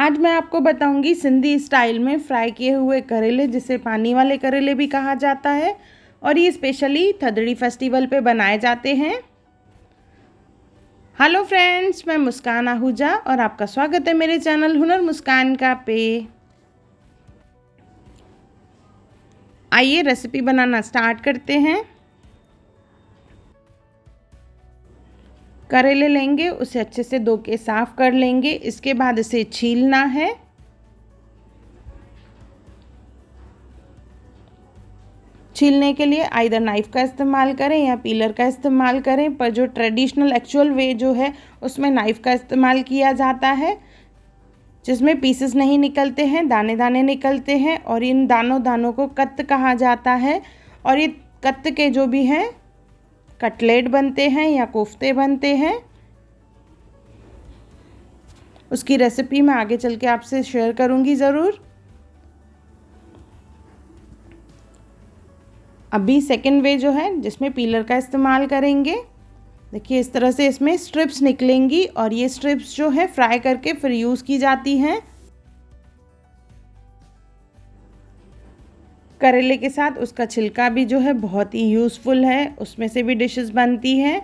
आज मैं आपको बताऊंगी सिंधी स्टाइल में फ्राई किए हुए करेले, जिसे पानी वाले करेले भी कहा जाता है, और ये स्पेशली थदड़ी फेस्टिवल पे बनाए जाते हैं। हेलो फ्रेंड्स, मैं मुस्कान आहूजा और आपका स्वागत है मेरे चैनल हुनर मुस्कान का पे। आइए रेसिपी बनाना स्टार्ट करते हैं। करेले लेंगे, उसे अच्छे से धो के साफ़ कर लेंगे। इसके बाद इसे छीलना है। छीलने के लिए आइदर नाइफ़ का इस्तेमाल करें या पीलर का इस्तेमाल करें, पर जो ट्रेडिशनल एक्चुअल वे जो है उसमें नाइफ़ का इस्तेमाल किया जाता है, जिसमें पीसेस नहीं निकलते हैं, दाने दाने निकलते हैं। और इन दानों दानों को कत्त कहा जाता है। और ये कत्त के जो भी हैं कटलेट बनते हैं या कोफ्ते बनते हैं। उसकी रेसिपी मैं आगे चल के आपसे शेयर करूँगी ज़रूर। अभी सेकेंड वे जो है जिसमें पीलर का इस्तेमाल करेंगे। देखिए इस तरह से इसमें स्ट्रिप्स निकलेंगी और ये स्ट्रिप्स जो है फ्राई करके फिर यूज़ की जाती हैं। करेले के साथ उसका छिलका भी जो है बहुत ही यूज़फुल है, उसमें से भी डिशेस बनती हैं।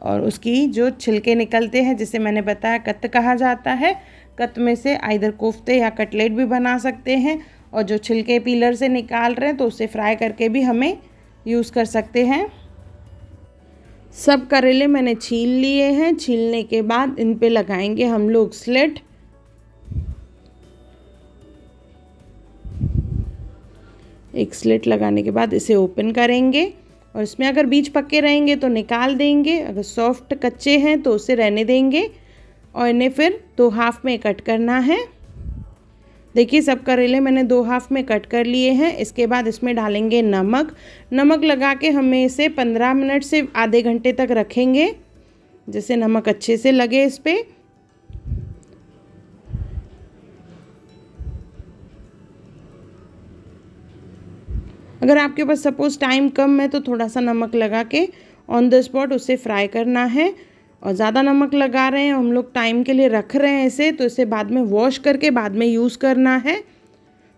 और उसकी जो छिलके निकलते हैं, जिसे मैंने बताया कत्त कहा जाता है, कत्त में से आइदर कोफ्ते या कटलेट भी बना सकते हैं। और जो छिलके पीलर से निकाल रहे हैं तो उसे फ्राई करके भी हमें यूज़ कर सकते हैं। सब करेले मैंने छील लिए हैं। छीलने के बाद इन पे लगाएंगे हम लोग स्लिट। एक स्लिट लगाने के बाद इसे ओपन करेंगे और इसमें अगर बीज पक्के रहेंगे तो निकाल देंगे, अगर सॉफ्ट कच्चे हैं तो उसे रहने देंगे। और इन्हें फिर 2 हाफ में कट करना है। देखिए सब करेले मैंने 2 हाफ में कट कर लिए हैं। इसके बाद इसमें डालेंगे नमक। नमक लगा के हमें इसे 15 मिनट से आधे घंटे तक रखेंगे, जिससे नमक अच्छे से लगे इस पर। अगर आपके पास सपोज़ टाइम कम है तो थोड़ा सा नमक लगा के ऑन द स्पॉट उसे फ्राई करना है। और ज़्यादा नमक लगा रहे हैं हम लोग, टाइम के लिए रख रहे हैं इसे, तो इसे बाद में वॉश करके बाद में यूज़ करना है।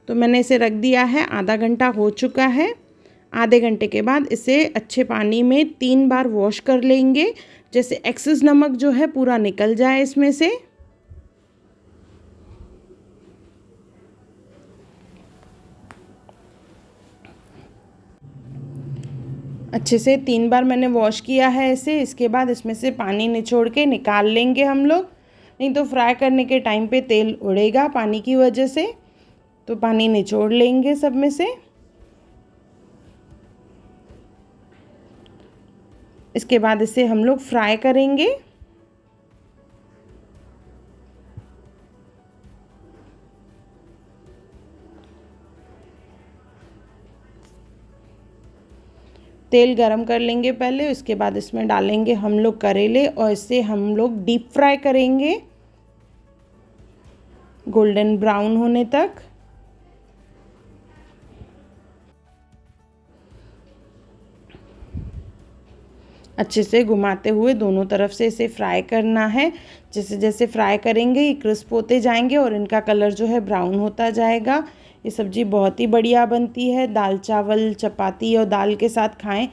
तो मैंने इसे रख दिया है, आधा घंटा हो चुका है। आधे घंटे के बाद इसे अच्छे पानी में 3 बार वॉश कर लेंगे, जैसे एक्सेस नमक जो है पूरा निकल जाए इसमें से। अच्छे से 3 बार मैंने वॉश किया है इसे। इसके बाद इसमें से पानी निचोड़ के निकाल लेंगे हम लोग, नहीं तो फ्राई करने के टाइम पे तेल उड़ेगा पानी की वजह से। तो पानी निचोड़ लेंगे सब में से। इसके बाद इसे हम लोग फ्राई करेंगे। तेल गरम कर लेंगे पहले, उसके बाद इसमें डालेंगे हम लोग करेले और इसे हम लोग डीप फ्राई करेंगे गोल्डन ब्राउन होने तक। अच्छे से घुमाते हुए दोनों तरफ से इसे फ्राई करना है। जैसे जैसे फ्राई करेंगे ये क्रिस्प होते जाएंगे और इनका कलर जो है ब्राउन होता जाएगा। ये सब्ज़ी बहुत ही बढ़िया बनती है, दाल चावल चपाती और दाल के साथ खाएं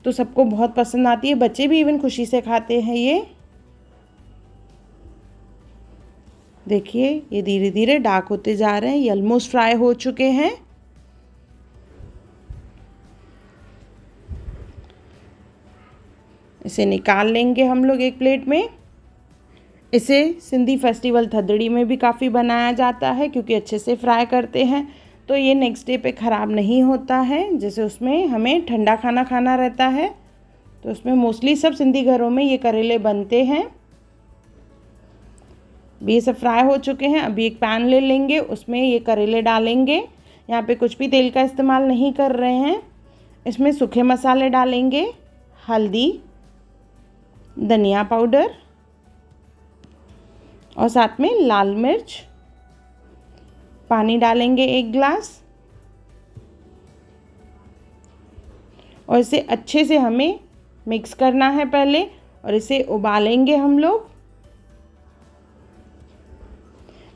तो सबको बहुत पसंद आती है, बच्चे भी इवन खुशी से खाते हैं ये। देखिए ये धीरे धीरे डार्क होते जा रहे हैं, ये ऑलमोस्ट फ्राई हो चुके हैं। इसे निकाल लेंगे हम लोग एक प्लेट में। इसे सिंधी फेस्टिवल थदड़ी में भी काफ़ी बनाया जाता है, क्योंकि अच्छे से फ्राई करते हैं तो ये नेक्स्ट डे पे ख़राब नहीं होता है। जैसे उसमें हमें ठंडा खाना खाना रहता है, तो उसमें मोस्टली सब सिंधी घरों में ये करेले बनते हैं। अभी ये सब फ्राई हो चुके हैं। अभी एक पैन ले लेंगे, उसमें ये करेले डालेंगे। यहाँ पे कुछ भी तेल का इस्तेमाल नहीं कर रहे हैं। इसमें सूखे मसाले डालेंगे, हल्दी, धनिया पाउडर और साथ में लाल मिर्च। पानी डालेंगे 1 गिलास और इसे अच्छे से हमें मिक्स करना है पहले, और इसे उबालेंगे हम लोग।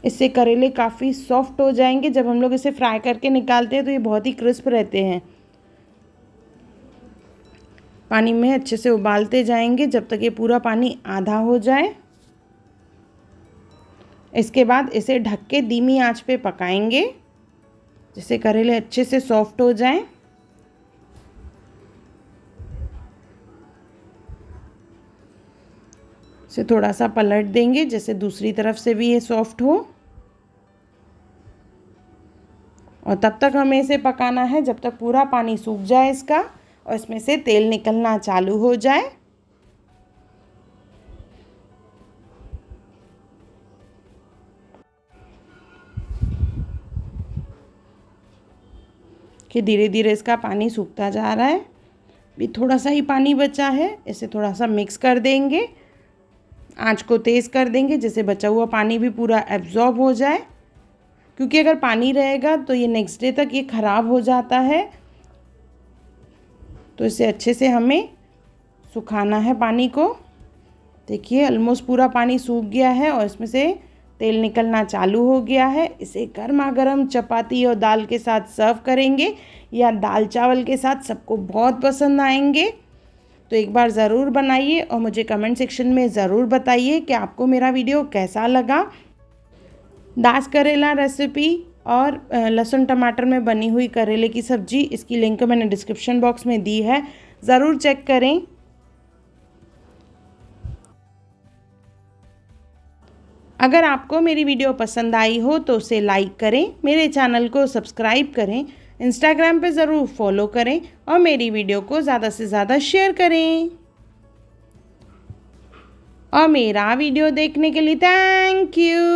इससे करेले काफ़ी सॉफ्ट हो जाएंगे। जब हम लोग इसे फ्राई करके निकालते हैं तो ये बहुत ही क्रिस्प रहते हैं। पानी में अच्छे से उबालते जाएंगे जब तक ये पूरा पानी आधा हो जाए। इसके बाद इसे ढक के धीमी आंच पे पकाएंगे जिससे करेले अच्छे से सॉफ्ट हो जाएं। इसे थोड़ा सा पलट देंगे जैसे दूसरी तरफ से भी ये सॉफ्ट हो, और तब तक हमें इसे पकाना है जब तक पूरा पानी सूख जाए इसका और इसमें से तेल निकलना चालू हो जाए। कि धीरे धीरे इसका पानी सूखता जा रहा है। भी थोड़ा सा ही पानी बचा है, इसे थोड़ा सा मिक्स कर देंगे, आंच को तेज़ कर देंगे जिससे बचा हुआ पानी भी पूरा एब्जॉर्ब हो जाए, क्योंकि अगर पानी रहेगा तो ये नेक्स्ट डे तक ये ख़राब हो जाता है। तो इसे अच्छे से हमें सुखाना है पानी को। देखिए ऑलमोस्ट पूरा पानी सूख गया है और इसमें से तेल निकलना चालू हो गया है। इसे गर्मा गर्म चपाती और दाल के साथ सर्व करेंगे या दाल चावल के साथ, सबको बहुत पसंद आएंगे। तो एक बार ज़रूर बनाइए और मुझे कमेंट सेक्शन में ज़रूर बताइए कि आपको मेरा वीडियो कैसा लगा। दास करेला रेसिपी और लहसुन टमाटर में बनी हुई करेले की सब्ज़ी, इसकी लिंक मैंने डिस्क्रिप्शन बॉक्स में दी है, ज़रूर चेक करें। अगर आपको मेरी वीडियो पसंद आई हो तो उसे लाइक करें, मेरे चैनल को सब्सक्राइब करें, इंस्टाग्राम पे ज़रूर फॉलो करें और मेरी वीडियो को ज़्यादा से ज़्यादा शेयर करें। और मेरा वीडियो देखने के लिए थैंक यू।